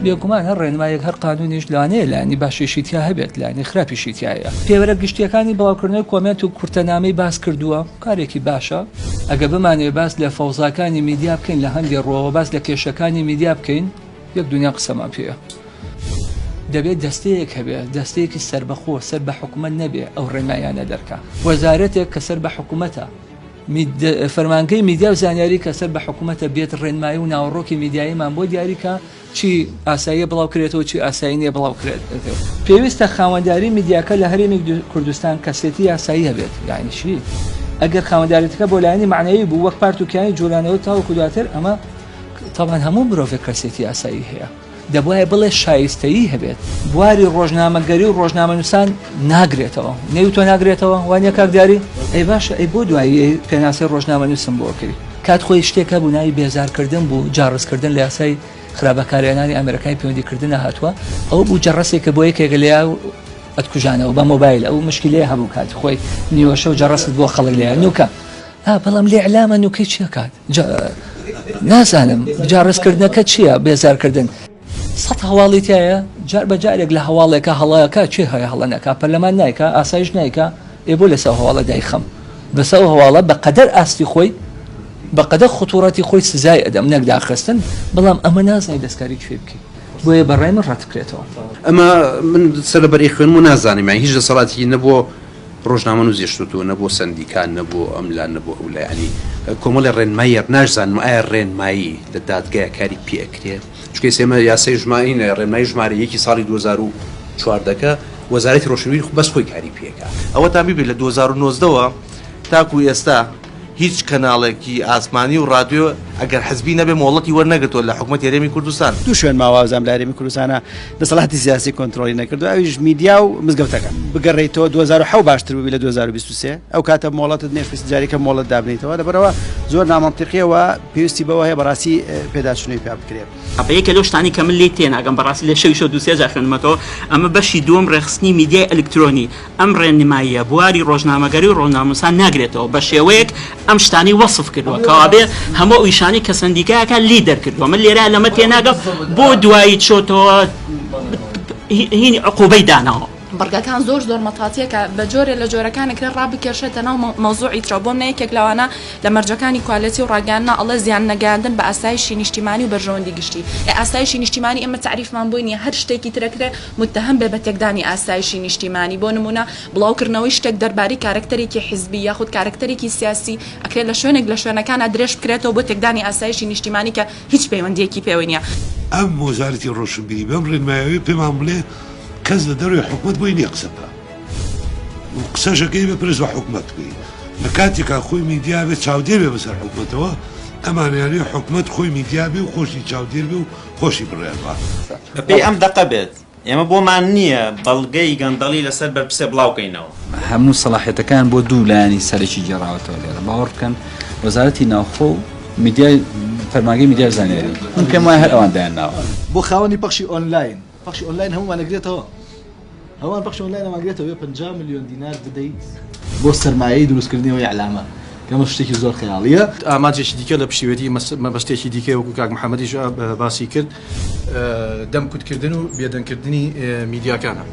بێگومان هەر ڕێنمایەک هەر قانونیش لانەیە لانی باشیشی تیا هەبێت لانی خراپیشی تایە پێوەرە گشتیەکانی بڵاوکردنەوەی کۆمنت و کورتەنامەی باس کردووە کارێکی باشە ئەگە بمانێ باس لە فەوزاکانی میدیا بکەین لە هەندێک ڕۆوە باس لە کێشەکانی میدیا بکەین یەک دنیا قسەمان پێیە دەبێت دەستەیەک هەبێت دەستەیەکی سەربەخۆ سەر بە حکومت نەبێ ئەو ڕێنمایانە دەرکا وەزارەتێک کە سەر بە حکومەتە فەرمانگەی میدیا و زانیاری کە سەر بە حکومەتە بێت ڕێنمایی و ناوەڕۆکی میدیاییمان بۆ دیاریکە چی ئاساییە بڵاوکرێتەوە چی ئاسایی نیە بڵاوکرێتەوە پێویستە خاوەنداری میدیاکە لە هەرێمی کوردستان کەسێتی یاسایی هەبێت یعنی چی ئەگەر خاوەنداریەکە بۆ لایەنی معنەیی بوو وەک پارتوکیانی جوڵانەوە تاوەکو دواتر ئەمە تاوان هەموو مرۆڤێک کەسێتی یاسایی هەیە دەبواە بڵێ شایستەیی هەبێت بواری ڕۆژنامەگەری و ڕۆژنامەنووسان ناگرێتەوە نەیوتۆ ناگرێتەوە وانە کاکداری ئەی باشە ئەی بۆ دوایی پێناسی ڕۆژنامەنووسم بۆ کردی کات خۆی شتێکە بوو ناوی بێزارکردن بوو جاڕزکردن لە یاسای خراپەکاریانانی ئەمریکای پەیوەندیکردنە هاتووە ئەو بوو جەڕەسێکە بۆ یەکێکە لێیا و ئەتکوژانەوە بە مۆبایل ئەو مشکلەیە هەبوو کات خۆی نیوەشە و جەڕەست بۆ خەڵک لێیان نوکە بەڵام لێ ئەلامە نوکەی چیە کات نازانم جاڕزکردنەکە چییە بێزارکردن سەد هەواڵی تایە جار بە جارێک لە هەواڵێکە هەڵەکە چێ هەیە هەڵەنەکە پەرلەمان نایکە ئاسایش نایکە ئێ بۆ لەسەر هەواڵە دایخەم بەسەر هەواڵە بەقەدەر ئاستی خۆی بەقەدەر خطوڕەتی خۆی سزای ئەدەم نەک داخستن بەڵام ئەمە نازانی دەستکاری کوێ بکەیت بۆیە بەڕای من ڕەتکرێتەوە ئەمە من سەربەری خوێنم و نازانم هیچ دەسەڵاتی نەبووە ڕۆژنامە نووسێشتووە نەبوو سندیکان نەبوو ئەملان نەبوو ئەو لایانی کۆمەڵی ڕێنماییەک نازانم ئایا ڕێنمایی لە دادگای کاری پێکرێت چکە سێمە یاسای ژمارە ڕێنمایی ژمارە یەکی ساڵی 2014 وەزارەتی ڕۆشنبیری بەس خۆی کاری پێکا ئەوە تا بیبێت لە 2009ەوە تاکو ئێستا هیچ کەناڵێکی ئاسمانی و ڕادیۆ ئەگەر حزبی نەبێ مۆڵەتی وەرنەگرتووە لە حکوومەت هەرێمی کوردستان دوو شوێن ماوازام لە هەرێمی کوردستانە دەسەڵاتی سیاسی کۆنتڕۆلی نەکردو ئەویش میدیا و مزگەوتەکە بگەڕێیتەوە 2007 باشتر بووی لە 2023 ئەو کاتە مۆڵەتت نێفست جارێکە مۆڵەت دابنیتەوە لەبەرەوە زۆر نامەنتیقیەوە پێویستی بەوە هەیە بەڕاستی پێداچوونەوەی پێ بکرێت ئەپەیەکە لەو شتانی کە من لێ تێناگەم بەڕاستی لە شەویشە دووسێ جار خوێنمەتەوە ئەمە بەشی دووەم ڕێخستنی میدیای ئەلکترۆنی ئەم ڕێنماییە بواری ڕۆژنامەگەری و ڕۆژنامەنووسان ناگرێتەوە بە شێوەیەک ئەم شتانی وەصف کردووە کەوابێ هەموو ئیشانی کە سندیکایەکە لیدەر کردووە من لێرە لەمە تێناگەم بۆ دوایی چۆتەوە هینی عقوبەی داناوە بەرگەکان زۆر مەتاتیەکە بە جۆرێ لە جۆرەکانێکرا ڕابکێشێتە ناو مەوزوعی ترە بۆم نەیەکێک لەوانە لە مەرجەکانی کوالەتی و ڕاگەاندنا ئەڵە زیان نەگەاندن بە ئاسایشی نیشتیمانی و بەرژەوەندی گشتی ئاسایشی نیشتیمانی ئێمە تعریفمان بووی نیە هەر شتێکی ترەکرێ متهم بێ بە تێکدانی ئاسایشی نیشتیمانی بۆ نمونە بڵاوکردنەوەی شتێک دەربارەی کارکتەرێکی حیزبی یاخود کارکتەرێکی سیاسی ئەکرێت لە شوێنێک لە شوێنەکانە درێژ بکرێتەوە بۆ تێکدانی ئاسایشی نیشتیمانی کە هیچ پەیوەندیەکی پێوە نییە ئەم وەزارەتی ڕۆشنبیری بەم ڕێنماییەوەی پێمان بڵێ کەس لە دەروی حکوومەت بۆی نییە قسە بکات قسەشەکەی بەپرس بە حکوومەت بکەی لە کاتێکا خۆی میدیا بێت چاودێر بێ بەسەر حکوومەتەوە ئەمانیانی حکوومەت خۆی میدیا بێ و خۆشی چاودێر بێ و خۆشی بڕێبە بەپێی ئەم دەقە بێت ئێمە بۆمان نییە بەڵگەی گەندەڵی لەسەر بەرپرسێ بڵاوکەینەوە هەموو سەلاحیەتەکان بۆ دوو لایانی سەرێکی گێڕاوەتەوە لێرە باوەڕ بکەن وەزارەتی ناوخۆ و میدیای فەرمانگەی میدیای زانیاری من پێم وایە هەر ئەوان دایانناوە بۆ خاوەنی پەخشی ئۆنلاین هەمومان ئەگرێتەوە هەوان بەخش ئۆنلاین ئەماگرێتەوە 50 ملیۆن دینار بدەیت بۆ سەرمایەی دروستکردنەوەی ئەعلامە کەمە شتێکی زۆر خەیاڵیە ئاماجێکی دیکە لە پشتیوەتی مەبەستێکی دیکە وەکو کاک محەممەدیش باسی کرد دەمکوتکردن و بێدەنکردنی میدیاکانە.